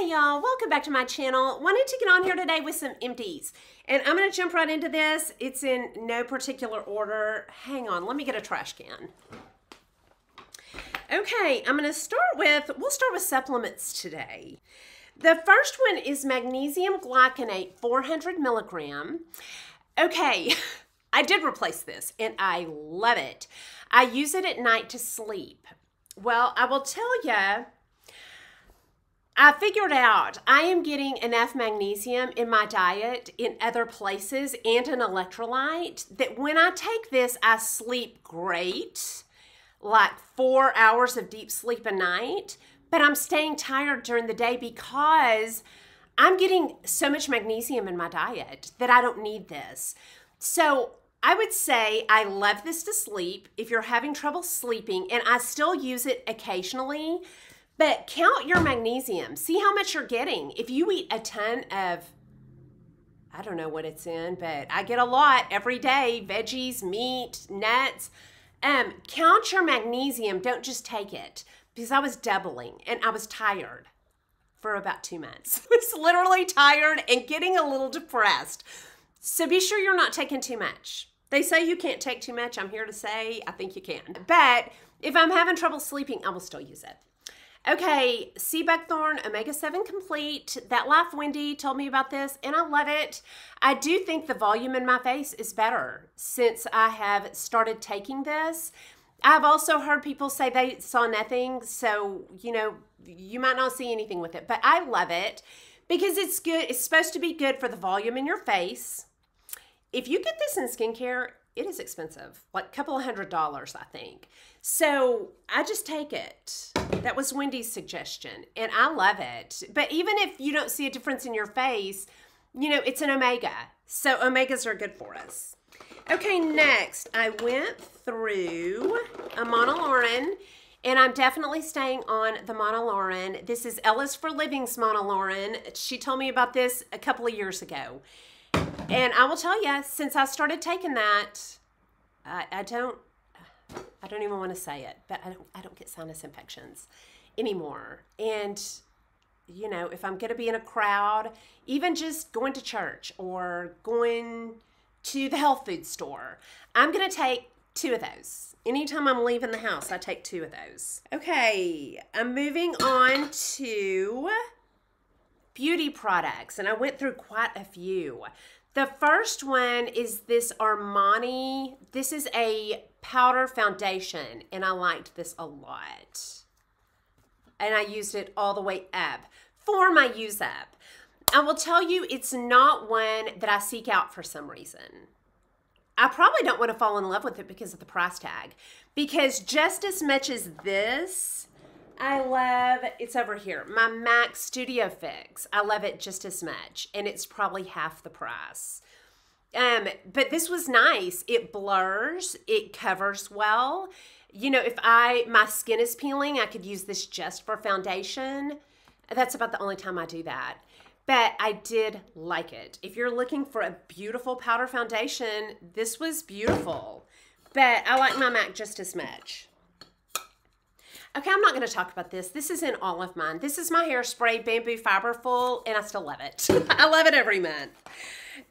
Hey y'all, welcome back to my channel. Wanted to get on here today with some empties. And I'm going to jump right into this. It's in no particular order. Hang on, let me get a trash can. Okay, I'm going to start with, we'll start with supplements today. The first one is Magnesium Glyconate 400 milligram. Okay, I did replace this and I love it. I use it at night to sleep. Well, I will tell you, I figured out I am getting enough magnesium in my diet in other places and an electrolyte that when I take this, I sleep great, like 4 hours of deep sleep a night, but I'm staying tired during the day because I'm getting so much magnesium in my diet that I don't need this. So I would say I love this to sleep if you're having trouble sleeping, and I still use it occasionally. But count your magnesium. See how much you're getting. If you eat a ton of, I don't know what it's in, but I get a lot every day, veggies, meat, nuts. Count your magnesium. Don't just take it. Because I was doubling and I was tired for about 2 months. I was literally tired and getting a little depressed. So be sure you're not taking too much. They say you can't take too much. I'm here to say I think you can. But if I'm having trouble sleeping, I will still use it. Okay, sea buckthorn omega-7 complete. That Life Wendy told me about this and I love it. I do think the volume in my face is better since I have started taking this. I've also heard people say they saw nothing, so you know, you might not see anything with it, but I love it because it's good. It's supposed to be good for the volume in your face. If you get this in skincare, it is expensive, like a couple of $100, I think. So I just take it. That was Wendy's suggestion, and I love it. But even if you don't see a difference in your face, you know, it's an omega. So omegas are good for us. Okay, next, I went through a monolaurin, and I'm definitely staying on the monolaurin. This is Ella's for Living's monolaurin. She told me about this a couple of years ago. And I will tell you, since I started taking that, I don't even want to say it, but I don't get sinus infections anymore. And you know, if I'm going to be in a crowd, even just going to church or going to the health food store, I'm going to take 2 of those. Anytime I'm leaving the house, I take 2 of those. Okay, I'm moving on to beauty products, and I went through quite a few. The first one is this Armani. This is a powder foundation, and I liked this a lot. And I used it all the way up for my use up. I will tell you, it's not one that I seek out for some reason. I probably don't want to fall in love with it because of the price tag. Because just as much as this, I love, it's over here, my MAC Studio Fix. I love it just as much, and it's probably half the price. But this was nice. It blurs, it covers well. You know, if my skin is peeling, I could use this just for foundation. That's about the only time I do that. But I did like it. If you're looking for a beautiful powder foundation, this was beautiful. But I like my MAC just as much. Okay, I'm not going to talk about this. This is in all of mine. This is my hairspray, Bamboo Fiberful, and I still love it. I love it every month.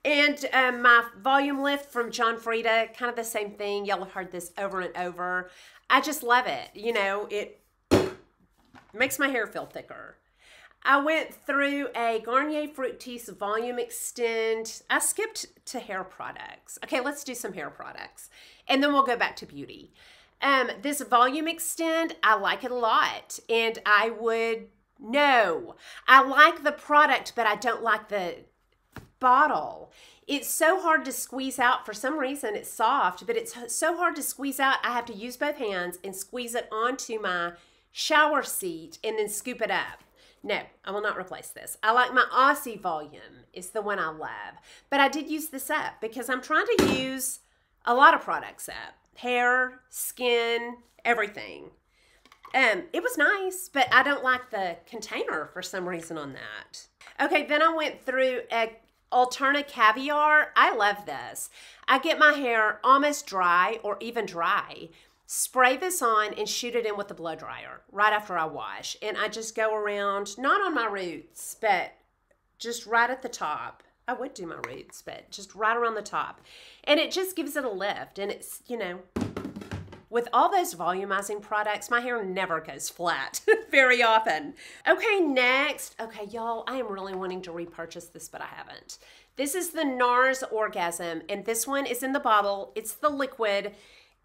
And my Volume Lift from John Frieda, kind of the same thing. Y'all have heard this over and over. I just love it. You know, it makes my hair feel thicker. I went through a Garnier Fructis Volume Extend. I skipped to hair products. Okay, let's do some hair products. And then we'll go back to beauty. This Volume Extend, I like it a lot. And I like the product, but I don't like the bottle. It's so hard to squeeze out. For some reason, it's soft, but it's so hard to squeeze out. I have to use both hands and squeeze it onto my shower seat and then scoop it up. No, I will not replace this. I like my Aussie Volume. It's the one I love. But I did use this up because I'm trying to use a lot of products up. Hair, skin, everything. It was nice, but I don't like the container for some reason on that. Okay, then I went through a Alterna Caviar. I love this. I get my hair almost dry or even dry, spray this on and shoot it in with the blow dryer right after I wash. And I just go around, not on my roots, but just right at the top. I would do my roots, but just right around the top. And it just gives it a lift. And it's, you know, with all those volumizing products, my hair never goes flat very often. Okay, next. Okay, y'all, I am really wanting to repurchase this, but I haven't. This is the Nars Orgasm, and this one is in the bottle. It's the liquid,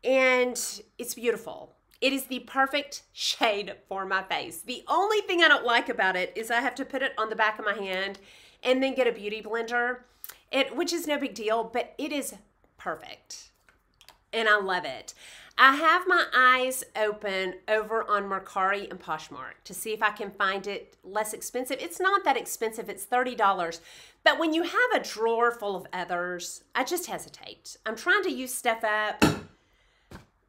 and it's beautiful. It is the perfect shade for my face. The only thing I don't like about it is I have to put it on the back of my hand and then get a beauty blender, which is no big deal, but it is perfect, and I love it. I have my eyes open over on Mercari and Poshmark to see if I can find it less expensive. It's not that expensive. It's $30. But when you have a drawer full of others, I just hesitate. I'm trying to use stuff up,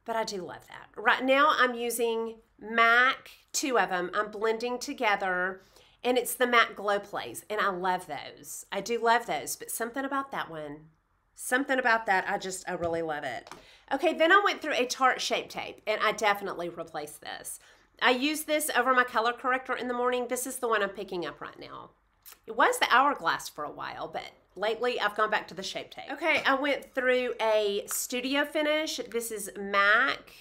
but I do love that. Right now I'm using MAC, 2 of them. I'm blending together, and it's the MAC Glow Plays, and I love those. I do love those, but something about that one, something about that, I really love it. Okay, then I went through a Tarte Shape Tape, and I definitely replaced this. I used this over my color corrector in the morning. This is the one I'm picking up right now. It was the Hourglass for a while, but lately I've gone back to the Shape Tape. Okay, I went through a Studio Finish. This is MAC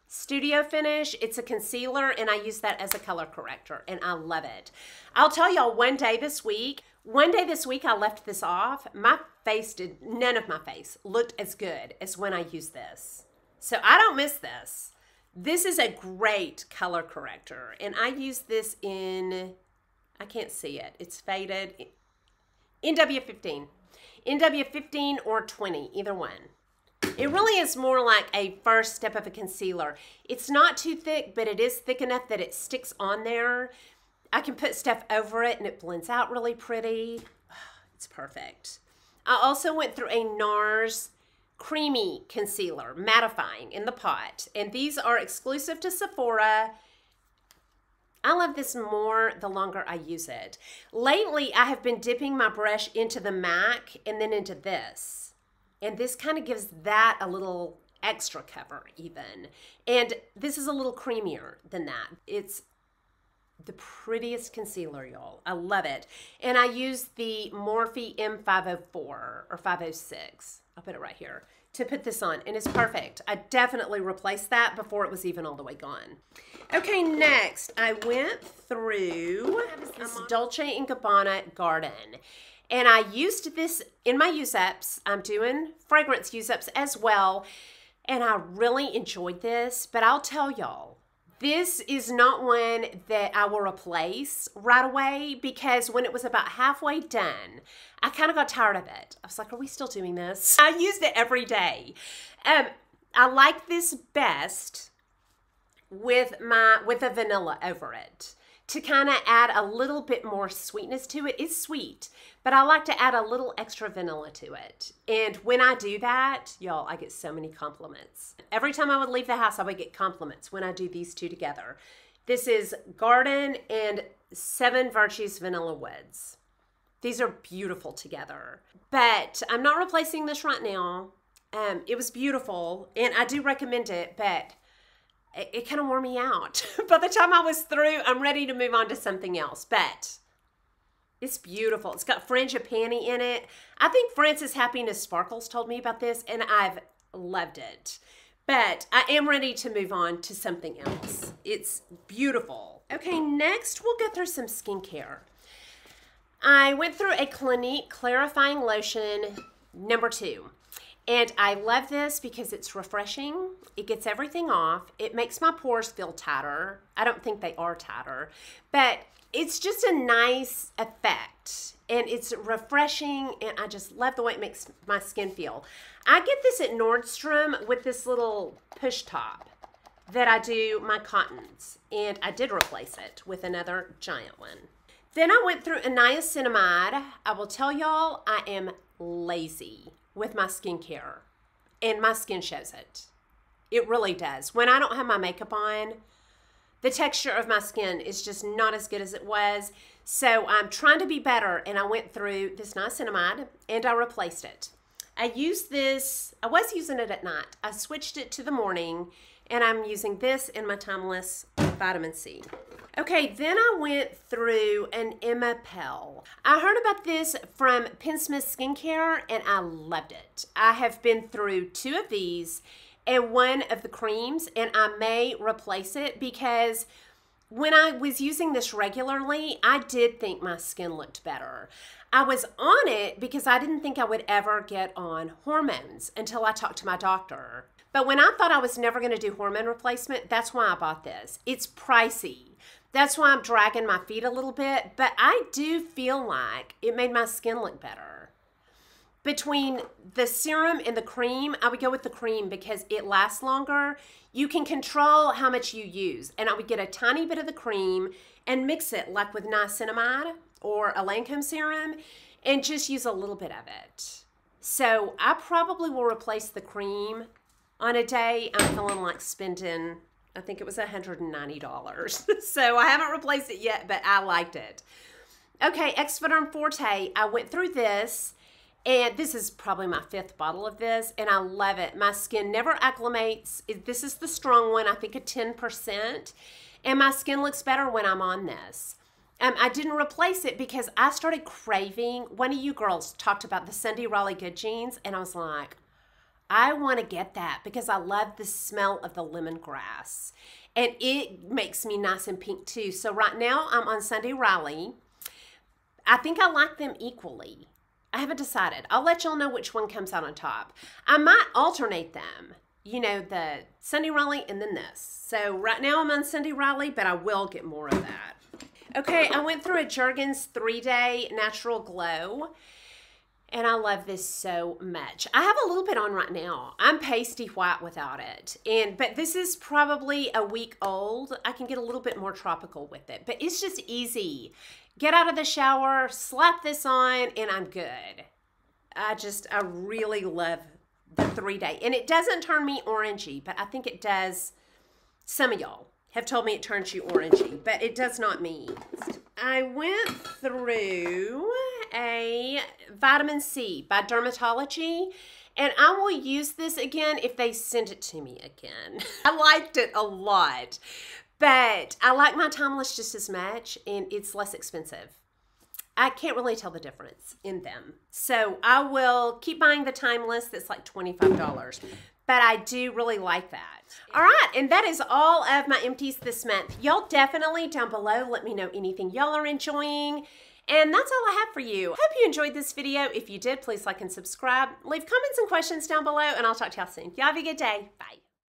Studio Finish. It's a concealer, and I use that as a color corrector, and I love it. I'll tell y'all, one day this week I left this off. None of my face looked as good as when I used this. So I don't miss this. This is a great color corrector, and I use this in, I can't see it, it's faded, NW15. NW15 or 20, either one. It really is more like a first step of a concealer. It's not too thick, but it is thick enough that it sticks on there. I can put stuff over it and it blends out really pretty. It's perfect. I also went through a Nars Creamy Concealer, Mattifying in the pot. And these are exclusive to Sephora. I love this more the longer I use it. Lately, I have been dipping my brush into the MAC and then into this. And this kind of gives that a little extra cover even. And this is a little creamier than that. It's the prettiest concealer, y'all. I love it. And I use the Morphe M504 or 506. I'll put it right here to put this on, and it's perfect. I definitely replaced that before it was even all the way gone. Okay, next I went through this Dolce & Gabbana Garden. And I used this in my use-ups. I'm doing fragrance use-ups as well. And I really enjoyed this. But I'll tell y'all, this is not one that I will replace right away, because when it was about halfway done, I kind of got tired of it. I was like, are we still doing this? I used it every day. I like this best with a vanilla over it, to kind of add a little bit more sweetness to it. It's sweet, but I like to add a little extra vanilla to it. And when I do that, y'all, I get so many compliments. Every time I would leave the house, I would get compliments when I do these two together. This is Garden and 7 Virtues Vanilla Woods. These are beautiful together, but I'm not replacing this right now. It was beautiful, and I do recommend it, but it kind of wore me out. By the time I was through, I'm ready to move on to something else, but it's beautiful. It's got frangipani in it. I think Frances Happiness Sparkles told me about this, and I've loved it. But I am ready to move on to something else. It's beautiful. Okay, next we'll go through some skincare. I went through a Clinique Clarifying Lotion number 2. And I love this because it's refreshing. It gets everything off. It makes my pores feel tighter. I don't think they are tighter, but it's just a nice effect. And it's refreshing, and I just love the way it makes my skin feel. I get this at Nordstrom with this little push top that I do my cottons. And I did replace it with another giant one. Then I went through a niacinamide. I will tell y'all, I am lazy with my skincare, and my skin shows it. It really does. When I don't have my makeup on, the texture of my skin is just not as good as it was. So I'm trying to be better, and I went through this niacinamide and I replaced it. I used this, I was using it at night. I switched it to the morning And I'm using this in my Timeless Vitamin C. Okay, then I went through an Emepelle. I heard about this from Pensmith Skincare and I loved it. I have been through 2 of these and 1 of the creams, and I may replace it because when I was using this regularly, I did think my skin looked better. I was on it because I didn't think I would ever get on hormones until I talked to my doctor. But when I thought I was never going to do hormone replacement, that's why I bought this. It's pricey. That's why I'm dragging my feet a little bit, but I do feel like it made my skin look better. Between the serum and the cream, I would go with the cream because it lasts longer. You can control how much you use, and I would get a tiny bit of the cream and mix it like with niacinamide or a Lancome serum and just use a little bit of it. So I probably will replace the cream on a day I'm feeling like spending, I think it was $190. So I haven't replaced it yet, but I liked it. Okay, Exfoderm Forte, I went through this, and this is probably my 5th bottle of this, and I love it. My skin never acclimates. This is the strong one, I think a 10%, and my skin looks better when I'm on this. I didn't replace it because I started craving, one of you girls talked about the Sunday Riley Good Jeans, and I was like, I want to get that because I love the smell of the lemongrass. And it makes me nice and pink too. So right now I'm on Sunday Riley. I think I like them equally. I haven't decided. I'll let y'all know which one comes out on top. I might alternate them. You know, the Sunday Riley and then this. So right now I'm on Sunday Riley, but I will get more of that. Okay, I went through a Jergens 3-day Natural Glow. And I love this so much. I have a little bit on right now. I'm pasty white without it. But this is probably a week old. I can get a little bit more tropical with it. But it's just easy. Get out of the shower, slap this on, and I'm good. I really love the 3-day. And it doesn't turn me orangey, but I think it does. Some of y'all have told me it turns you orangey, but it does not me. I went through a Vitamin C by Dermatology, and I will use this again if they send it to me again. I liked it a lot, but I like my Timeless just as much, and it's less expensive. I can't really tell the difference in them. So I will keep buying the Timeless that's like $25. But I do really like that. All right, and that is all of my empties this month. Y'all definitely down below let me know anything y'all are enjoying. And that's all I have for you. Hope you enjoyed this video. If you did, please like and subscribe. Leave comments and questions down below, and I'll talk to y'all soon. Y'all have a good day. Bye.